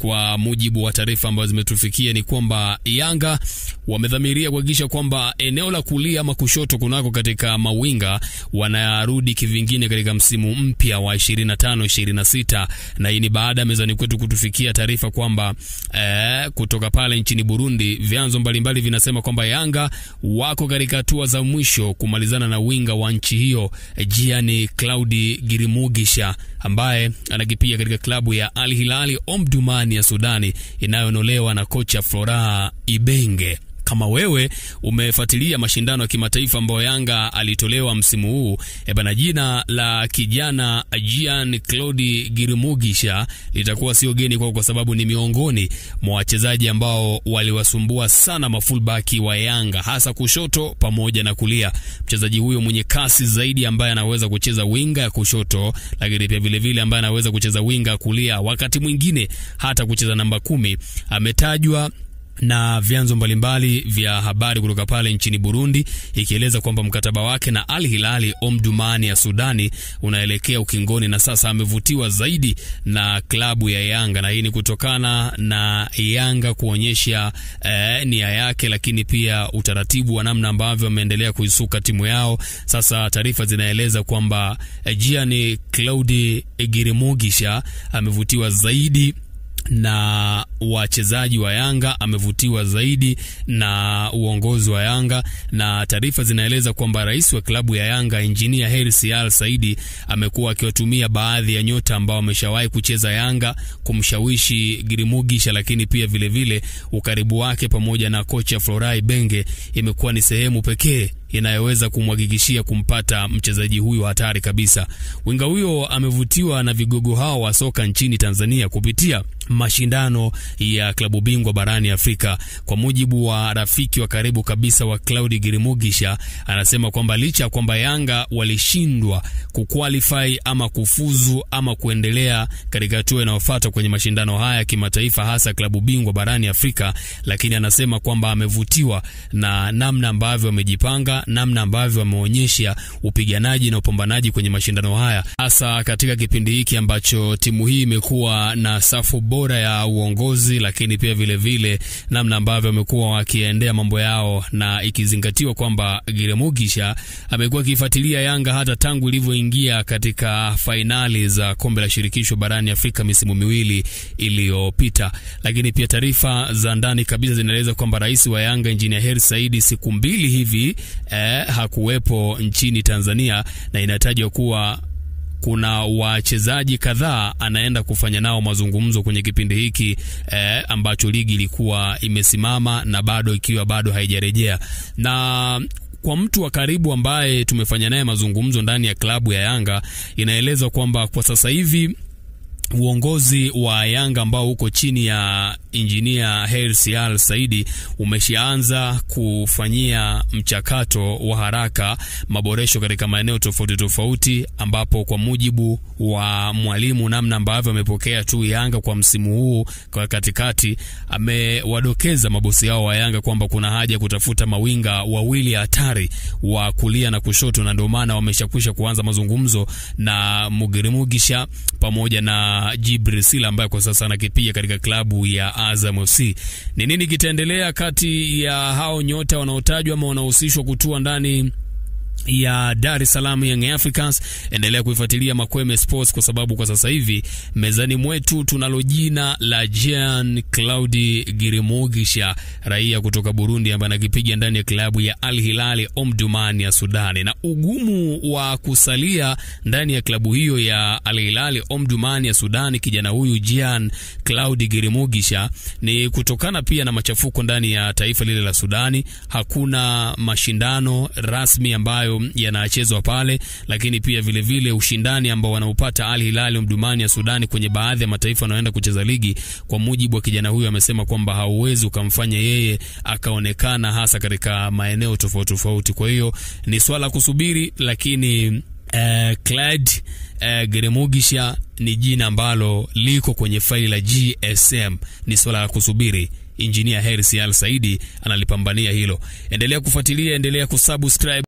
Kwa mujibu wa taarifa ambazo zimetufikia ni kwamba Yanga wamedhamiria kuhakikisha kwamba eneo la kulia ama kushoto kunako katika mawinga wanarudi kivingine katika msimu mpya wa 25-26, na hii ni baada ya mezani kwetu kutufikia taarifa kwamba kutoka pale nchini Burundi vyanzo mbalimbali vinasema kwamba Yanga wako katika hatua za mwisho kumalizana na winga wa nchi hiyo Jean Claude Girimugisha ambaye anakipiga katika klabu ya Al Hilal Omdurman ya Sudani inayonolewa na kocha Flora Ibenge. Kama wewe umefuatilia mashindano ya kimataifa ambayo Yanga alitolewa msimu huu, bana, jina la kijana Jean Claude Girimugisha litakuwa sio geni kwa sababu ni miongoni mwa wachezaji ambao waliwasumbua sana mafullback wa Yanga, hasa kushoto pamoja na kulia. Mchezaji huyo mwenye kasi zaidi ambaye anaweza kucheza winga ya kushoto, lakini pia vile vile ambaye anaweza kucheza winga ya kulia, wakati mwingine hata kucheza namba 10, ametajwa na vyanzo mbalimbali vya habari kutoka pale nchini Burundi ikieleza kwamba mkataba wake na Al Hilal Omdurman ya Sudani unaelekea ukingoni na sasa amevutiwa zaidi na klabu ya Yanga, na hii ni kutokana na Yanga kuonyesha nia yake, lakini pia utaratibu wa namna ambavyo wameendelea kuisuka timu yao. Sasa taarifa zinaeleza kwamba Jean Claude Girimugisha amevutiwa zaidi na wachezaji wa Yanga, amevutiwa zaidi na uongozi wa Yanga, na taarifa zinaeleza kwamba rais wa klabu ya Yanga Engineer Hersi Al Saidi amekuwa akiwatumia baadhi ya nyota ambao wameshawahi kucheza Yanga kumshawishi Girimugisha, lakini pia vile vile ukaribu wake pamoja na kocha Flora Ibenge imekuwa ni sehemu pekee inayoweza kumhakikishia kumpata mchezaji huyo hatari kabisa. Winga huyo amevutiwa na vigogo hao wa soka nchini Tanzania kupitia mashindano ya klabu bingwa barani Afrika. Kwa mujibu wa rafiki wa karibu kabisa wa Claude Girimugisha, anasema kwamba licha kwamba Yanga walishindwa kuqualify ama kufuzu ama kuendelea katika hatua inayofuata kwenye mashindano haya kimataifa, hasa klabu bingwa barani Afrika, lakini anasema kwamba amevutiwa na namna ambavyo wamejipanga, namna ambavyo wameonyesha upiganaji na upambanaji kwenye mashindano haya, hasa katika kipindi hiki ambacho timu hii imekuwa na safu bora ya uongozi, lakini pia vile vile namna ambavyo wamekuwa wakiendea mambo yao, na ikizingatiwa kwamba Girimugisha amekuwa akifuatilia Yanga hata tangu ilivyoingia katika finali za kombe la shirikisho barani Afrika misimu miwili iliyopita. Lakini pia taarifa za ndani kabisa zinaeleza kwamba rais wa Yanga Engineer Hersi Saidi siku mbili hivi hakuwepo nchini Tanzania, na inatajwa kuwa kuna wachezaji kadhaa anaenda kufanya nao mazungumzo kwenye kipindi hiki ambacho ligi ilikuwa imesimama na bado haijarejea. Na kwa mtu wa karibu ambaye tumefanya naye mazungumzo ndani ya klabu ya Yanga, inaelezwa kwamba kwa sasa hivi uongozi wa Yanga ambao uko chini ya Engineer Hersi Al Saidi umeshaanza kufanyia mchakato wa haraka maboresho katika maeneo tofauti tofauti, ambapo kwa mujibu wa mwalimu namna ambavyo amepokea tu Yanga kwa msimu huu kwa katikati, amewadokeza mabosi hao wa Yanga kwamba kuna haja kutafuta mawinga wawili hatari wa kulia na kushoto, na ndio maana wameshakwisha kuanza mazungumzo na Girimugisha pamoja na Jibril Sila ambaye kwa sasa anakipiga katika klabu ya Azam FC. Ni nini kitaendelea kati ya hao nyota wanaotajwa ama wanaohusishwa kutua ndani ya Dar es Salaam Young Africans? Endelea kuifuatilia Makweme Sports, kwa sababu kwa sasa hivi mezani mwetu tunalo jina la Jean Claude Girimugisha, raia kutoka Burundi ambaye anakipiga ndani ya klabu ya Al Hilal Omdurman ya Sudani. Na ugumu wa kusalia ndani ya klabu hiyo ya Al Hilal Omdurman ya Sudani kijana huyu Jean Claude Girimugisha ni kutokana pia na machafuko ndani ya taifa lile la Sudani. Hakuna mashindano rasmi ambayo yanachezwa pale, lakini pia vile vile ushindani ambao wanaupata Al Hilal Omdurman ya Sudani kwenye baadhi ya mataifa wanaoenda kucheza ligi, kwa mujibu wa kijana huyu amesema kwamba hauwezi ukamfanya yeye akaonekana hasa katika maeneo tofauti tofauti. Kwa hiyo ni swala kusubiri, lakini Claude Girimugisha ni jina ambalo liko kwenye faili la GSM, ni swala la kusubiri. Engineer Hersi Al Saidi analipambania hilo. Endelea kufuatilia, endelea kusubscribe.